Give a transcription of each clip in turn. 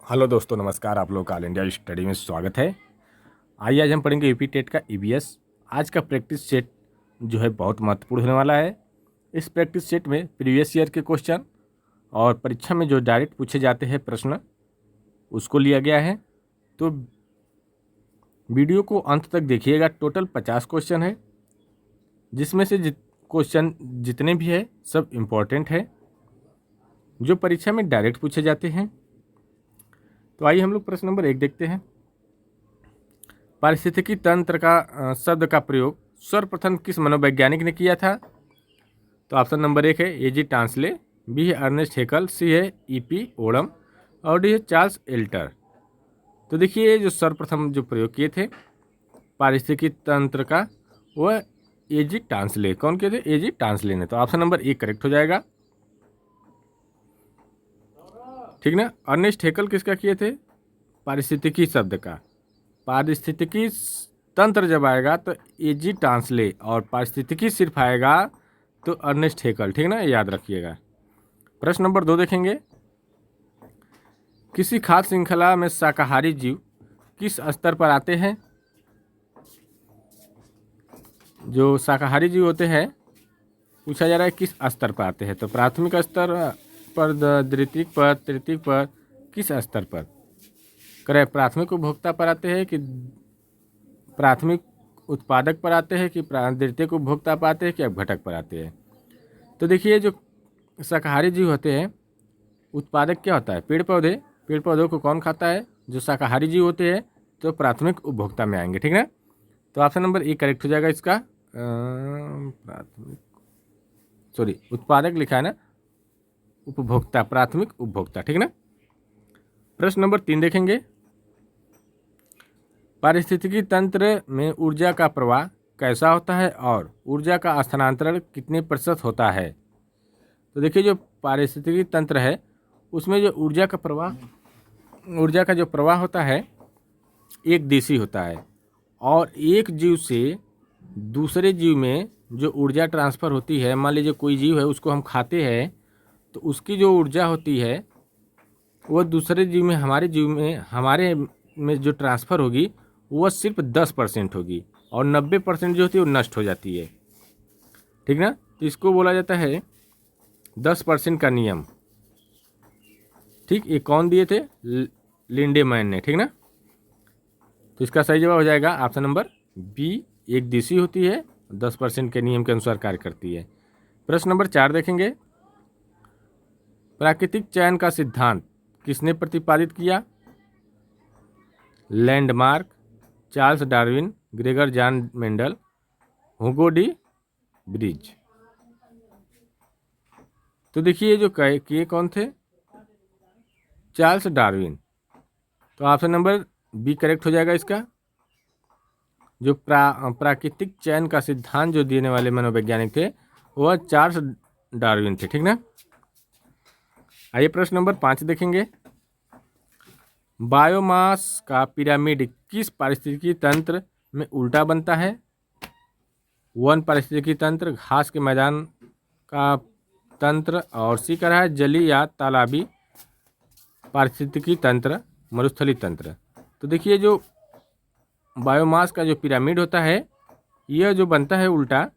Hello दोस्तों, नमस्कार। आप लोग का ऑल इंडिया स्टडी में स्वागत है। आइए आज हम पढ़ेंगे यूपी टेट का ईवीएस। आज का प्रैक्टिस सेट जो है बहुत महत्वपूर्ण होने वाला है। इस प्रैक्टिस सेट में प्रीवियस ईयर के क्वेश्चन और परीक्षा में जो डायरेक्ट पूछे जाते हैं प्रश्न उसको लिया गया है। तो वीडियो को अंत तक देखिएगा। टोटल 50 क्वेश्चन है, जिसमें से क्वेश्चन जितने भी है सब इम्पोर्टेंट है, जो परीक्षा में डायरेक्ट पूछे जाते हैं। तो आइए हम लोग प्रश्न नंबर 1 देखते हैं। पारिस्थितिकी तंत्र का शब्द का प्रयोग सर्वप्रथम किस मनोवैज्ञानिक ने किया था? तो ऑप्शन नंबर 1 है एजी टांसले, बी है अर्नेस्ट हेकल, सी है ईपी ओडम और डी है चार्ल्स एल्टर। तो देखिए, ये जो सर्वप्रथम जो प्रयोग किए थे पारिस्थितिकी तंत्र का, वह एजी टांसले। कौन किए थे? एजी टांसले ने। तो ऑप्शन नंबर 1 करेक्ट हो जाएगा, ठीक ना। अर्नेस्ट हेकल किसका किए थे? पारिस्थितिकी शब्द का। पारिस्थितिकी तंत्र जब आएगा तो एजी टांसले, और पारिस्थितिकी सिर्फ आएगा तो अर्नेस्ट हेकल, ठीक ना, याद रखिएगा। प्रश्न नंबर 2 देखेंगे। किसी खाद्य श्रृंखला में शाकाहारी जीव किस स्तर पर आते हैं? जो शाकाहारी जीव होते हैं, पूछा जा रहा है किस स्तर पर आते हैं। तो प्राथमिक स्तर पर, द्वितीयक पर, तृतीयक पर, किस स्तर पर? करें प्राथमिक उपभोक्ता पर आते हैं कि प्राथमिक उत्पादक पर आते हैं कि द्वितीयक उपभोक्ता पर आते हैं कि अपघटक पर आते हैं? तो देखिए, जो शाकाहारी जीव होते हैं, उत्पादक क्या होता है? पेड़ पौधे। पेड़ पौधों को कौन खाता है? जो शाकाहारी जीव होते हैं, तो प्राथमिक उपभोक्ता में आएंगे, ठीक ना। तो ऑप्शन नंबर 1 करेक्ट हो जाएगा इसका। प्राथमिक, सॉरी, उत्पादक लिखा है ना, उपभोक्ता, प्राथमिक उपभोक्ता, ठीक ना। प्रश्न नंबर 3 देखेंगे। पारिस्थितिकी तंत्र में ऊर्जा का प्रवाह कैसा होता है और ऊर्जा का स्थानांतरण कितने प्रतिशत होता है? तो देखिए, जो पारिस्थितिकी तंत्र है उसमें जो ऊर्जा का जो प्रवाह होता है एक दिशी होता है, और एक जीव से दूसरे जीव में जो ऊर्जा ट्रांसफ़र होती है, मान लीजिए कोई जीव है, उसको हम खाते हैं, तो उसकी जो ऊर्जा होती है वो दूसरे जीव में, हमारे में जो ट्रांसफ़र होगी वह सिर्फ 10% होगी, और 90% जो होती है वो नष्ट हो जाती है, ठीक ना। तो इसको बोला जाता है 10% का नियम, ठीक। ये कौन दिए थे? लिंडेमैन ने, ठीक ना। तो इसका सही जवाब हो जाएगा ऑप्शन नंबर बी। एक दिशी होती है, 10% के नियम के अनुसार कार्य करती है। प्रश्न नंबर 4 देखेंगे। प्राकृतिक चयन का सिद्धांत किसने प्रतिपादित किया? Landmark, Charles Darwin, Gregor John Mendel, हुगो डी ब्रिज। तो देखिए, जो किए कौन थे? Charles Darwin. तो ऑप्शन नंबर बी करेक्ट हो जाएगा इसका। जो प्राकृतिक चयन का सिद्धांत जो देने वाले मनोवैज्ञानिक थे वह चार्ल्स डार्विन थे, ठीक ना। आइए प्रश्न नंबर 5 देखेंगे। बायोमास का पिरामिड किस पारिस्थितिकी तंत्र में उल्टा बनता है? वन पारिस्थितिकी तंत्र, घास के मैदान का तंत्र, और सी का रहा है जलीय या तालाबी पारिस्थितिकी तंत्र, मरुस्थलीय तंत्र। तो देखिए, जो बायोमास का जो पिरामिड होता है यह जो बनता है उल्टा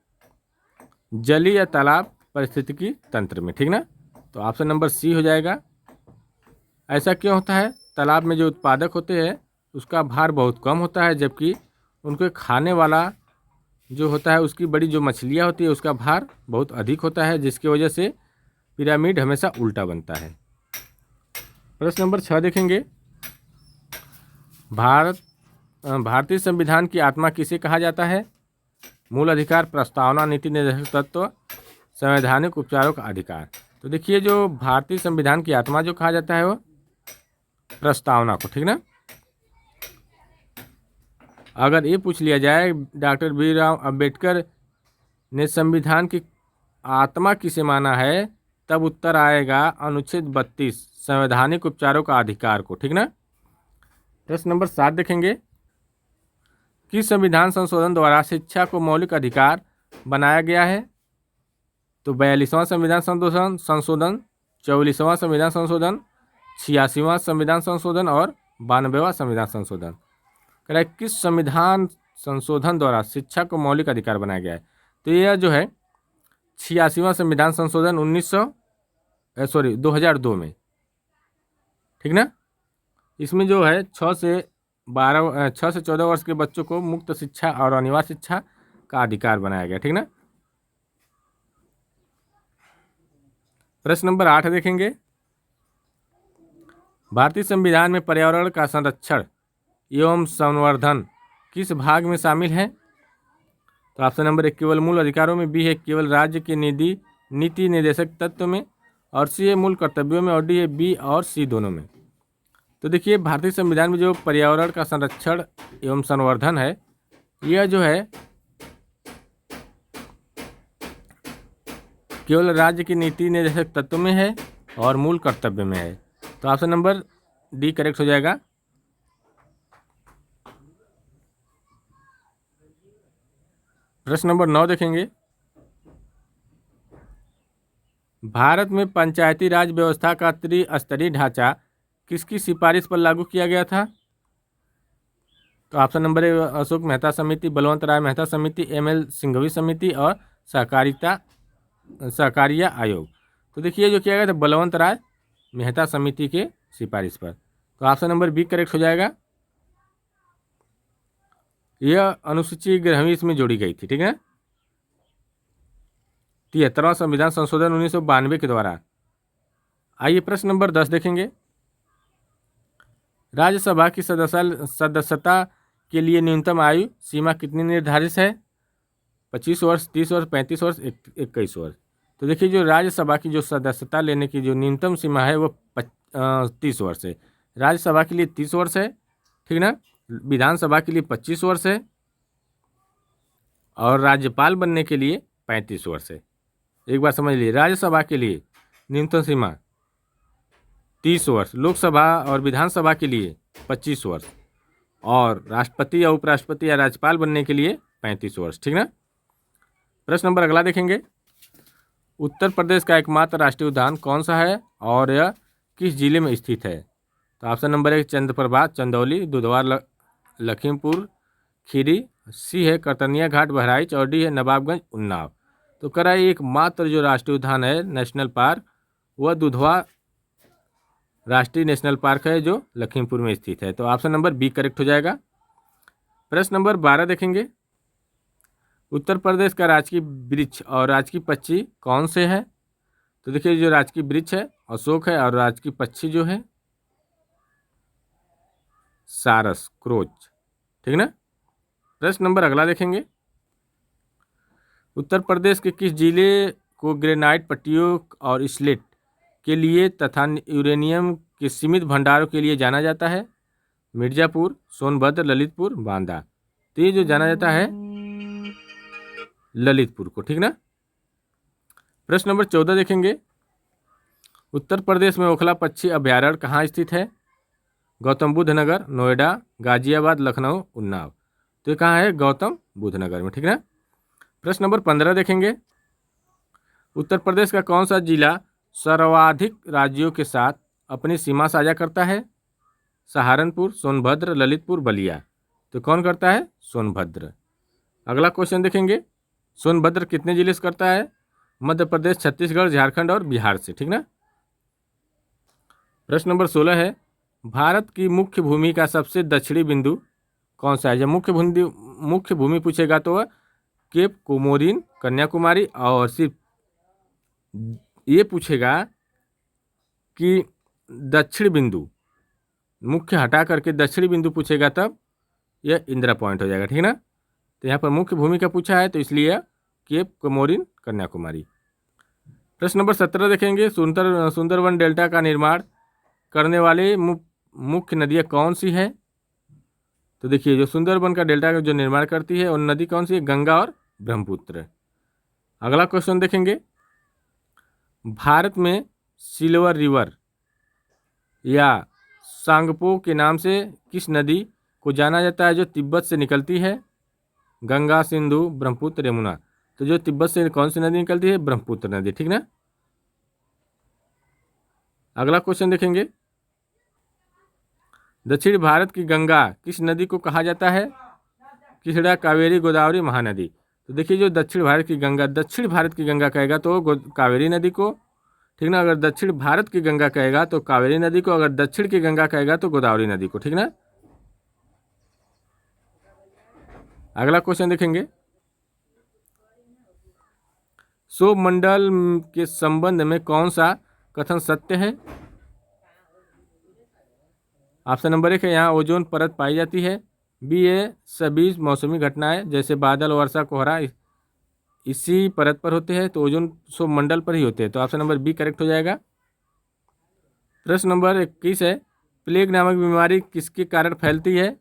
जलीय या तालाब पारिस्थितिकी तंत्र में, ठीक ना। तो ऑप्शन नंबर सी हो जाएगा। ऐसा क्यों होता है? तालाब में जो उत्पादक होते हैं उसका भार बहुत कम होता है, जबकि उनको खाने वाला जो होता है उसकी बड़ी जो मछलियाँ होती है उसका भार बहुत अधिक होता है, जिसकी वजह से पिरामिड हमेशा उल्टा बनता है। प्रश्न नंबर 6 देखेंगे। भारतीय संविधान की आत्मा किसे कहा जाता है? मूल अधिकार, प्रस्तावना, नीति निर्देशक तत्व, संवैधानिक उपचारों का अधिकार। तो देखिए, जो भारतीय संविधान की आत्मा जो कहा जाता है वो प्रस्तावना को, ठीक ना। अगर ये पूछ लिया जाए डॉक्टर भीमराव अंबेडकर ने संविधान की आत्मा किसे माना है, तब उत्तर आएगा अनुच्छेद 32 संवैधानिक उपचारों का अधिकार को, ठीक ना। प्रश्न नंबर 7 देखेंगे। किस संविधान संशोधन द्वारा शिक्षा को मौलिक अधिकार बनाया गया है? तो 42वां संविधान संशोधन, 44वां संविधान संशोधन, 86वां संविधान संशोधन और 92वां संविधान संशोधन। कह रहा है किस संविधान संशोधन द्वारा शिक्षा को मौलिक अधिकार बनाया गया है? तो यह जो है 86वां संविधान संशोधन 2002 में, ठीक ना। इसमें जो है 6 से 14 वर्ष के बच्चों को मुक्त शिक्षा और अनिवार्य शिक्षा का अधिकार बनाया गया, ठीक ना। प्रश्न नंबर 8 देखेंगे, भारतीय संविधान में पर्यावरण का संरक्षण एवं संवर्धन किस भाग में शामिल है? तो ऑप्शन नंबर 1 केवल मूल अधिकारों में, बी है केवल राज्य के नीति निर्देशक तत्व में, और सी है मूल कर्तव्यों में, और डी है बी और सी दोनों में। तो देखिए भारतीय संविधान में जो पर्यावरण का संरक्षण एवं संवर्धन है, यह जो है केवल राज्य की नीति निर्देशक तत्व में है और मूल कर्तव्य में है। तो ऑप्शन नंबर डी करेक्ट हो जाएगा। प्रश्न नंबर 9 देखेंगे, भारत में पंचायती राज व्यवस्था का त्रिस्तरीय ढांचा किसकी सिफारिश पर लागू किया गया था? तो option number A Ashok Mehta समिति, बलवंत राय मेहता समिति, एम.एल. सिंघवी समिति और सहकारिता आयोग। तो देखिए जो किया गया था बलवंत राय मेहता समिति के सिफारिश पर। तो ऑप्शन नंबर बी करेक्ट हो जाएगा। यह अनुसूची 11वीं इसमें जोड़ी गई थी, ठीक है। 73वां संविधान संशोधन 1992 के द्वारा। आइए प्रश्न नंबर 10 देखेंगे, राज्यसभा की सदस्यता के लिए न्यूनतम आयु सीमा कितनी निर्धारित है? 25 वर्ष, 30 वर्ष, 35 वर्ष, 21 वर्ष। तो देखिए जो राज्यसभा की जो सदस्यता लेने की जो न्यूनतम सीमा है वो 30 वर्ष है। राज्यसभा के लिए 30 वर्ष है, ठीक ना। विधानसभा के लिए 25 वर्ष है और राज्यपाल बनने के लिए 35 वर्ष है। एक बार समझ लीजिए, राज्यसभा के लिए न्यूनतम सीमा 30 वर्ष, लोकसभा और विधानसभा के लिए 25 वर्ष, और राष्ट्रपति या उपराष्ट्रपति या राज्यपाल बनने के लिए 35 वर्ष, ठीक ना। प्रश्न नंबर अगला देखेंगे, उत्तर प्रदेश का एकमात्र राष्ट्रीय उद्यान कौन सा है और यह किस जिले में स्थित है? तो ऑप्शन नंबर 1 चंद्रप्रभा चंदौली, दुधवा लखीमपुर खीरी, सी है करतनिया घाट बहराइच, और डी है नवाबगंज उन्नाव। तो कह रहा है एकमात्र जो राष्ट्रीय उद्यान है नेशनल पार्क वह दुधवा राष्ट्रीय नेशनल पार्क है जो लखीमपुर में स्थित है। तो ऑप्शन नंबर बी करेक्ट हो जाएगा। प्रश्न नंबर 12 देखेंगे, उत्तर प्रदेश का राजकीय वृक्ष और राजकीय पक्षी कौन से है? तो देखिए जो राजकीय वृक्ष है अशोक है और राजकीय पक्षी जो है सारस क्रोच, ठीक ना। प्रश्न नंबर अगला देखेंगे, उत्तर प्रदेश के किस जिले को ग्रेनाइट पट्टियों और स्लेट के लिए तथा यूरेनियम के सीमित भंडारों के लिए जाना जाता है? मिर्जापुर, सोनभद्र, ललितपुर, बांदा। तो ये जो जाना जाता है ललितपुर को, ठीक ना। प्रश्न नंबर 14 देखेंगे, उत्तर प्रदेश में ओखला पक्षी अभ्यारण्य कहाँ स्थित है? गौतम बुद्ध नगर, नोएडा, गाजियाबाद, लखनऊ, उन्नाव। तो ये कहाँ है? गौतम बुद्ध नगर में, ठीक ना। प्रश्न नंबर 15 देखेंगे, उत्तर प्रदेश का कौन सा जिला सर्वाधिक राज्यों के साथ अपनी सीमा साझा करता है? सहारनपुर, सोनभद्र, ललितपुर, बलिया। तो कौन करता है? सोनभद्र। अगला क्वेश्चन देखेंगे, सोनभद्र कितने जिले से करता है? मध्य प्रदेश, छत्तीसगढ़, झारखंड और बिहार से, ठीक ना। प्रश्न नंबर 16 है, भारत की मुख्य भूमि का सबसे दक्षिणी बिंदु कौन सा है? जब मुख्य भूमि पूछेगा तो केप कोमोरिन, कन्याकुमारी, और सिर्फ ये पूछेगा कि दक्षिण बिंदु, मुख्य हटा करके दक्षिणी बिंदु पूछेगा तब यह इंदिरा पॉइंट हो जाएगा, ठीक ना। तो यहाँ पर मुख्य भूमि का पूछा है तो इसलिए केप कोमोरिन, कन्याकुमारी। प्रश्न नंबर 17 देखेंगे, सुंदरवन डेल्टा का निर्माण करने वाले मुख्य नदियाँ कौन सी है? तो देखिए जो सुंदरवन का डेल्टा का जो निर्माण करती है उन नदी कौन सी है? गंगा और ब्रह्मपुत्र। अगला क्वेश्चन देखेंगे, भारत में सिल्वर रिवर या सांगपो के नाम से किस नदी को जाना जाता है जो तिब्बत से निकलती है? गंगा, सिंधु, ब्रह्मपुत्र, यमुना। तो जो तिब्बत से कौन सी नदी निकलती है? ब्रह्मपुत्र नदी, ठीक ना। अगला क्वेश्चन देखेंगे, दक्षिण भारत की गंगा किस नदी को कहा जाता है? कृष्णा, कावेरी, गोदावरी, महानदी। तो देखिए जो दक्षिण भारत की गंगा, दक्षिण भारत की गंगा कहेगा तो कावेरी नदी को, ठीक ना। अगर दक्षिण भारत की गंगा कहेगा तो कावेरी नदी को, अगर दक्षिण की गंगा कहेगा तो गोदावरी नदी को, ठीक ना। अगला क्वेश्चन देखेंगे, सौरमंडल के संबंध में कौन सा कथन सत्य है? ऑप्शन नंबर 1 है यहाँ ओजोन परत पाई जाती है। बी है सभी मौसमी घटनाएं जैसे बादल, वर्षा, कोहरा इसी परत पर होते हैं, तो ओजोन सौरमंडल पर ही होते हैं, तो ऑप्शन नंबर बी करेक्ट हो जाएगा। प्रश्न नंबर 21 है, प्लेग नामक बीमारी किसके कारण फैलती है?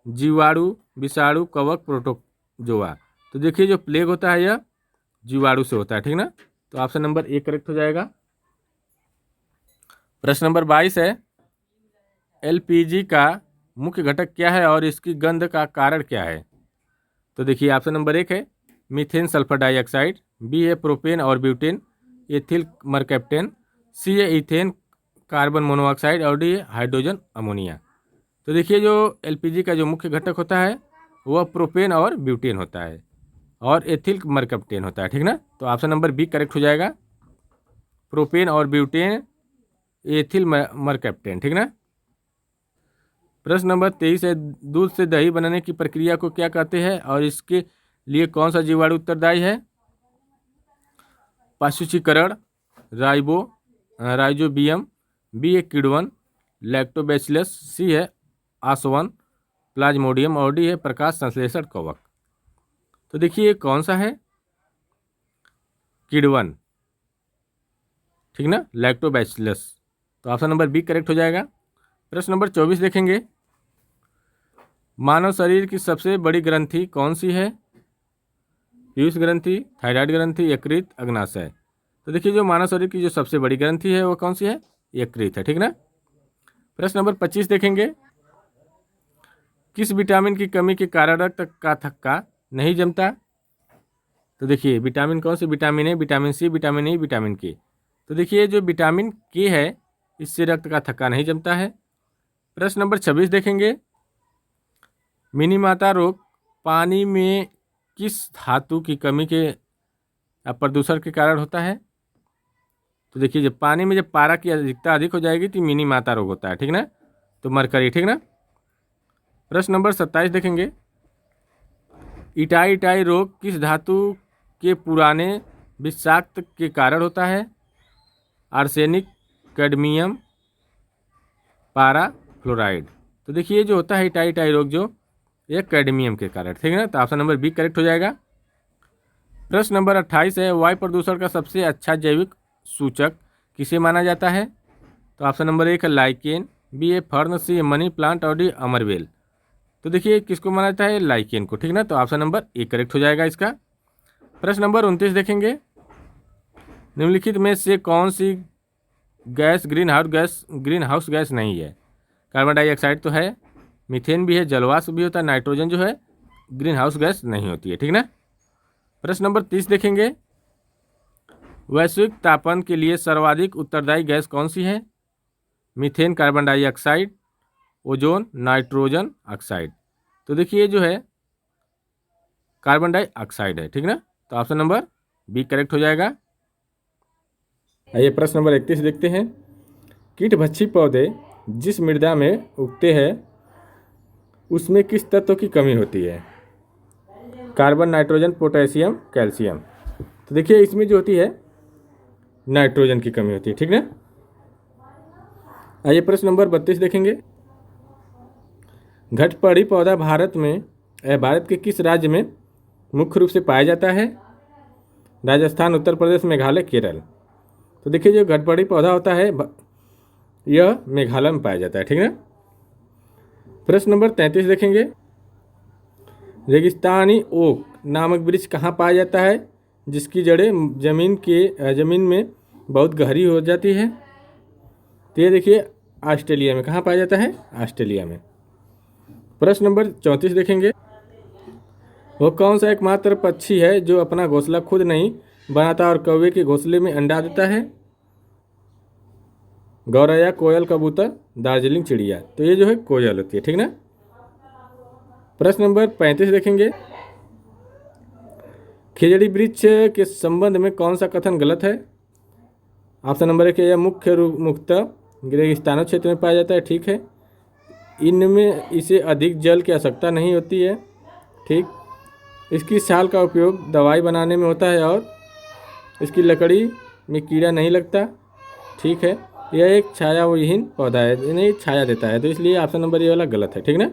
जीवाणु, विषाणु, कवक, प्रोटोजोआ। तो देखिए जो प्लेग होता है यह जीवाणु से होता है, ठीक ना। तो ऑप्शन नंबर ए करेक्ट हो जाएगा। प्रश्न नंबर 22 है, एलपीजी का मुख्य घटक क्या है और इसकी गंध का कारण क्या है? तो देखिए ऑप्शन नंबर 1 है मीथेन सल्फर डाइऑक्साइड, बी है प्रोपेन और ब्यूटेन, एथिल मरकैप्टेन, सी है इथेन कार्बन मोनोऑक्साइड और डी है हाइड्रोजन अमोनिया। तो देखिए जो एलपीजी का जो मुख्य घटक होता है वह प्रोपेन और ब्यूटेन होता है और एथिल मरकैप्टेन होता है, ठीक ना। तो ऑप्शन नंबर बी करेक्ट हो जाएगा, प्रोपेन और ब्यूटेन, एथिल मरकैप्टेन, ठीक ना। प्रश्न नंबर 23 है, दूध से दही बनाने की प्रक्रिया को क्या कहते हैं और इसके लिए कौन सा जीवाणु उत्तरदायी है? पाशुचीकरण, राइजोबियम, बी है किण्वन, लैक्टोबैसिलस, सी है आसवन, प्लाज्मोडियम और डी है प्रकाश संश्लेषण कवक। तो देखिए कौन सा है? किण्वन, ठीक ना, लैक्टोबैसिलस। तो ऑप्शन नंबर बी करेक्ट हो जाएगा। प्रश्न नंबर 24 देखेंगे, मानव शरीर की सबसे बड़ी ग्रंथि कौन सी है? पीयूष ग्रंथि, थायराइड ग्रंथि, यकृत, अग्नाशय। तो देखिए जो मानव शरीर की जो सबसे बड़ी ग्रंथि है वो कौन सी है? यकृत है, ठीक ना। प्रश्न नंबर 25 देखेंगे, किस विटामिन की कमी के कारण रक्त का थक्का नहीं जमता? तो देखिए विटामिन कौन से? Vitamin A, vitamin C, vitamin E, vitamin K. तो देखिए जो विटामिन के है इससे रक्त का थक्का नहीं जमता है। प्रश्न नंबर 26 देखेंगे, मिनीमाता रोग पानी में किस धातु की कमी के प्रदूषण के कारण होता है? तो देखिए जब पानी में जब पारा की अधिकता अधिक हो जाएगी तो मिनीमाता रोग होता है, ठीक ना। तो मरकरी, ठीक ना। प्रश्न नंबर 27 देखेंगे, इटाई रोग किस धातु के पुराने विषाक्त के कारण होता है? आर्सेनिक, कैडमियम, पारा, फ्लोराइड। तो देखिए जो होता है इटाई रोग जो ये कैडमियम के कारण, ठीक है ना। तो ऑप्शन नंबर बी करेक्ट हो जाएगा। प्रश्न नंबर 28 है, वायु प्रदूषण का सबसे अच्छा जैविक सूचक किसे माना जाता है? तो ऑप्शन नंबर 1 है लाइकेन, बी है फर्न, सी है मनी प्लांट और डी अमरवेल। तो देखिए किसको माना जाता है? लाइकेन को, ठीक ना। तो ऑप्शन नंबर ए करेक्ट हो जाएगा इसका। प्रश्न नंबर 29 देखेंगे, निम्नलिखित में से कौन सी गैस ग्रीन हाउस गैस नहीं है? कार्बन डाइऑक्साइड तो है, मीथेन भी है, जलवाष्प भी होता है, नाइट्रोजन जो है ग्रीन हाउस गैस नहीं होती है, ठीक ना। प्रश्न नंबर 30 देखेंगे, वैश्विक तापन के लिए सर्वाधिक उत्तरदायी गैस कौन सी है? Methane, carbon dioxide, ozone, nitrogen oxide. तो देखिए जो है कार्बन डाइऑक्साइड है, ठीक ना। तो ऑप्शन नंबर बी करेक्ट हो जाएगा। आइए प्रश्न नंबर 31 देखते हैं, कीटभक्षी पौधे जिस मृदा में उगते हैं उसमें किस तत्व की कमी होती है? Carbon, nitrogen, potassium, calcium. तो देखिए इसमें जो होती है नाइट्रोजन की कमी होती है, ठीक ना। आइए प्रश्न नंबर 32 देखेंगे, घटपड़ी पौधा भारत के किस राज्य में मुख्य रूप से पाया जाता है? राजस्थान, उत्तर प्रदेश, मेघालय, केरल। तो देखिए जो घटपड़ी पौधा होता है यह मेघालय में पाया जाता है, ठीक है। प्रश्न नंबर 33 देखेंगे, रेगिस्तानी ओक नामक वृक्ष कहाँ पाया जाता है जिसकी जड़ें जमीन में बहुत गहरी हो जाती है? तो ये देखिए ऑस्ट्रेलिया में। कहाँ पाया जाता है? ऑस्ट्रेलिया में। प्रश्न नंबर 34 देखेंगे, वो कौन सा एकमात्र पक्षी है जो अपना घोंसला खुद नहीं बनाता और कौवे के घोंसले में अंडा देता है? गौरैया, कोयल, कबूतर, दार्जिलिंग चिड़िया। तो ये जो है कोयल होती है, ठीक ना। प्रश्न नंबर 35 देखेंगे। खिजड़ी वृक्ष के संबंध में कौन सा कथन गलत है? ऑप्शन नंबर 1 है, यह मुख्य रूप मुख्यतः रेगिस्तानों क्षेत्र में पाया जाता है, ठीक है। इनमें इसे अधिक जल की आवश्यकता नहीं होती है, ठीक। इसकी छाल का उपयोग दवाई बनाने में होता है और इसकी लकड़ी में कीड़ा नहीं लगता, ठीक है। यह एक छायाविहीन पौधा है, नहीं छाया देता है, तो इसलिए ऑप्शन नंबर ये वाला गलत है, ठीक ना।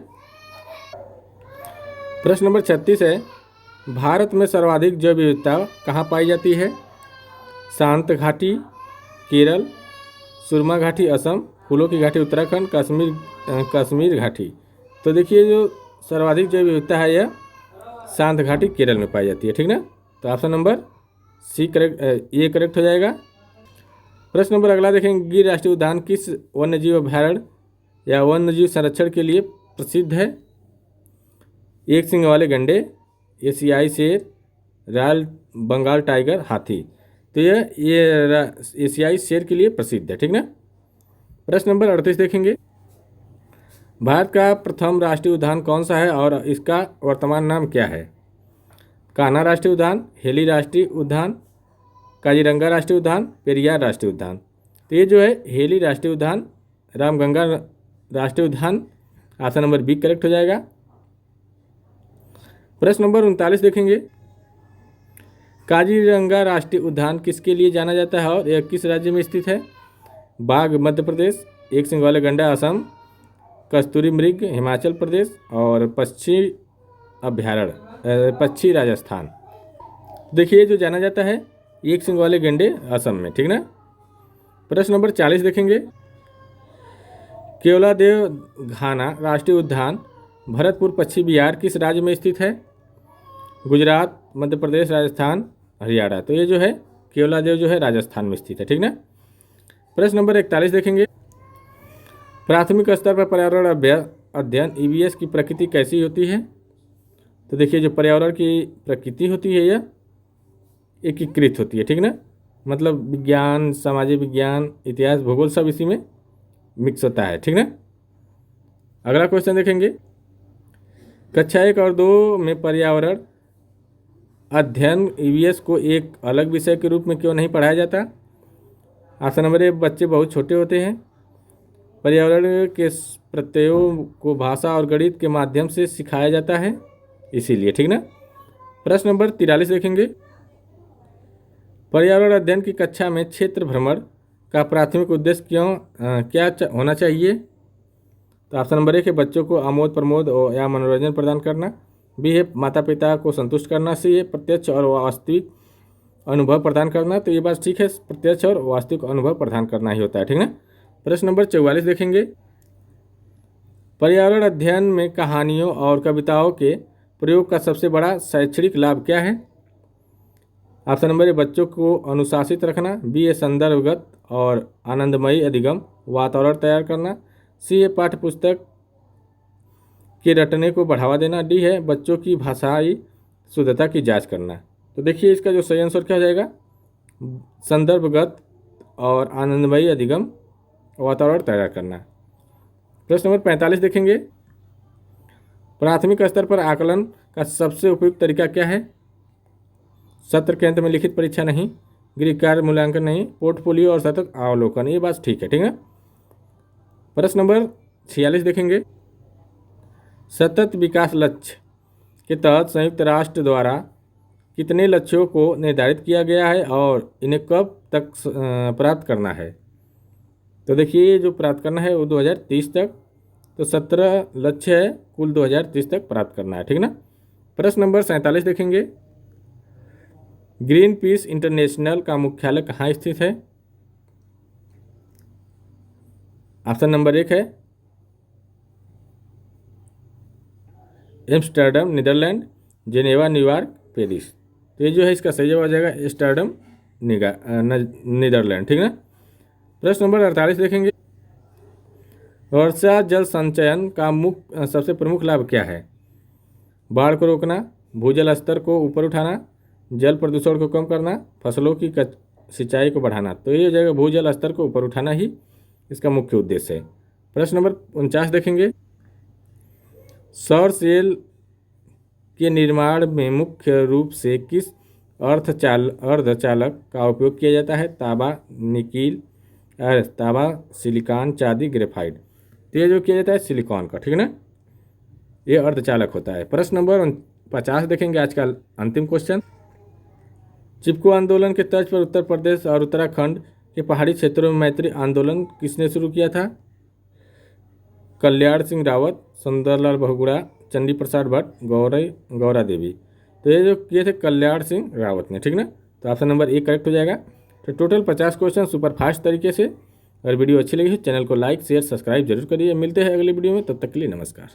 प्रश्न नंबर 36 है, भारत में सर्वाधिक जैव विविधता कहाँ पाई जाती है? शांत घाटी केरल, सुरमा घाटी असम, फूलों की घाटी उत्तराखंड, कश्मीर घाटी। तो देखिए जो सर्वाधिक जैव विविधता है यह शांत घाटी केरल में पाई जाती है, ठीक ना। तो ऑप्शन नंबर सी करेक्ट, ये करेक्ट हो जाएगा। प्रश्न नंबर अगला देखेंगे। गिर राष्ट्रीय उद्यान किस वन्यजीव अभ्यारण्य या वन्यजीव संरक्षण के लिए प्रसिद्ध है? एक सींग वाले गंडे, एशियाई शेर, रॉयल बंगाल टाइगर, हाथी। तो ये एशियाई शेर के लिए प्रसिद्ध है, ठीक ना। प्रश्न नंबर 38 देखेंगे। भारत का प्रथम राष्ट्रीय उद्यान कौन सा है और इसका वर्तमान नाम क्या है? कान्हा राष्ट्रीय उद्यान, हेली राष्ट्रीय उद्यान, काजीरंगा राष्ट्रीय उद्यान, पेरियार राष्ट्रीय उद्यान। तो ये जो है हेली राष्ट्रीय उद्यान, रामगंगा राष्ट्रीय उद्यान, ऑप्शन नंबर बी करेक्ट हो जाएगा। प्रश्न नंबर 39 देखेंगे। काजीरंगा राष्ट्रीय उद्यान किसके लिए जाना जाता है और यह किस राज्य में स्थित है? बाघ मध्य प्रदेश, एक सींग वाले गंडा असम, कस्तूरी मृग हिमाचल प्रदेश और पक्षी अभ्यारण्य पक्षी राजस्थान। देखिए जो जाना जाता है एक सींग वाले गंडे असम में, ठीक ना। प्रश्न नंबर 40 देखेंगे। केवलादेव घाना राष्ट्रीय उद्यान भरतपुर पश्चिम बिहार किस राज्य में स्थित है? गुजरात, मध्य प्रदेश, राजस्थान, हरियाणा। तो ये जो है केवलादेव जो है राजस्थान में स्थित है, ठीक ना। प्रश्न नंबर 41 देखेंगे। प्राथमिक स्तर पर पर्यावरण अध्ययन ईवीएस की प्रकृति कैसी होती है? तो देखिए जो पर्यावरण की प्रकृति होती है यह एकीकृत होती है, ठीक ना। मतलब विज्ञान, सामाजिक विज्ञान, इतिहास, भूगोल सब इसी में मिक्स होता है, ठीक ना। अगला क्वेश्चन देखेंगे। कक्षा 1 और 2 में पर्यावरण अध्ययन ईवीएस को एक अलग विषय के रूप में क्यों नहीं पढ़ाया जाता? ऑप्शन नंबर ए, बच्चे बहुत छोटे होते हैं, पर्यावरण के प्रत्ययों को भाषा और गणित के माध्यम से सिखाया जाता है इसीलिए, ठीक ना। प्रश्न नंबर 43 देखेंगे। पर्यावरण अध्ययन की कक्षा में क्षेत्र भ्रमण का प्राथमिक उद्देश्य क्या होना चाहिए? तो ऑप्शन नंबर 1 है बच्चों को आमोद प्रमोद या मनोरंजन प्रदान करना, बी है माता पिता को संतुष्ट करना, सी है प्रत्यक्ष और वास्तविक अनुभव प्रदान करना। तो ये बात ठीक है, प्रत्यक्ष और वास्तविक अनुभव प्रदान करना ही होता है, ठीक ना। प्रश्न नंबर 44 देखेंगे। पर्यावरण अध्ययन में कहानियों और कविताओं के प्रयोग का सबसे बड़ा शैक्षणिक लाभ क्या है? ऑप्शन नंबर ए, बच्चों को अनुशासित रखना, बी है संदर्भगत और आनंदमयी अधिगम वातावरण तैयार करना, सी है पाठ्य पुस्तक के रटने को बढ़ावा देना, डी है बच्चों की भाषाई शुद्धता की जांच करना। तो देखिए इसका जो सही आंसर क्या हो जाएगा, संदर्भगत और आनंदमयी अधिगम वातावरण तैयार करना। प्रश्न नंबर 45 देखेंगे। प्राथमिक स्तर पर आकलन का सबसे उपयुक्त तरीका क्या है? सत्र के अंत में लिखित परीक्षा नहीं, गृह कार्य मूल्यांकन नहीं, पोर्टफोलियो और सतत अवलोकन। ये बात ठीक है, ठीक है। प्रश्न नंबर 46 देखेंगे। सतत विकास लक्ष्य के तहत संयुक्त राष्ट्र द्वारा कितने लक्ष्यों को निर्धारित किया गया है और इन्हें कब तक प्राप्त करना है? तो देखिए जो प्राप्त करना है वो 2030 तक, तो 17 लक्ष्य है कुल 2030 तक प्राप्त करना है, ठीक ना। प्रश्न नंबर 47 देखेंगे। ग्रीन पीस इंटरनेशनल का मुख्यालय कहाँ स्थित है? ऑप्शन नंबर 1 है Amsterdam Netherland, Geneva New York, Paris. तो ये जो है इसका सही जवाब आ जाएगा एम्स्टर्डम नीदरलैंड, ठीक ना। प्रश्न नंबर 48 देखेंगे। वर्षा जल संचयन का सबसे प्रमुख लाभ क्या है? बाढ़ को रोकना, भूजल स्तर को ऊपर उठाना, जल प्रदूषण को कम करना, फसलों की सिंचाई को बढ़ाना। तो ये हो जाएगा भूजल स्तर को ऊपर उठाना ही इसका मुख्य उद्देश्य है। प्रश्न नंबर 49 देखेंगे, सौर सेल के निर्माण में मुख्य रूप से किस अर्धचालक का उपयोग किया जाता है? तांबा, निकिल, तांबा, सिलिकॉन, चांदी, ग्रेफाइट। तो ये जो किया जाता है सिलिकॉन का, ठीक है ना, ये अर्धचालक होता है। प्रश्न नंबर 50 देखेंगे, आज का अंतिम क्वेश्चन। चिपको आंदोलन के तर्ज पर उत्तर प्रदेश और उत्तराखंड के पहाड़ी क्षेत्रों में मैत्री आंदोलन किसने शुरू किया था? कल्याण सिंह रावत, सुंदरलाल बहुगुणा, चंडी प्रसाद भट्ट, गौरा देवी। तो ये जो किए थे कल्याण सिंह रावत ने, ठीक ना। तो ऑप्शन नंबर 1 करेक्ट हो जाएगा। तो टोटल 50 क्वेश्चन सुपर फास्ट तरीके से। अगर वीडियो अच्छी लगी है चैनल को लाइक शेयर सब्सक्राइब जरूर करिए। मिलते हैं अगली वीडियो में, तब तक के लिए नमस्कार।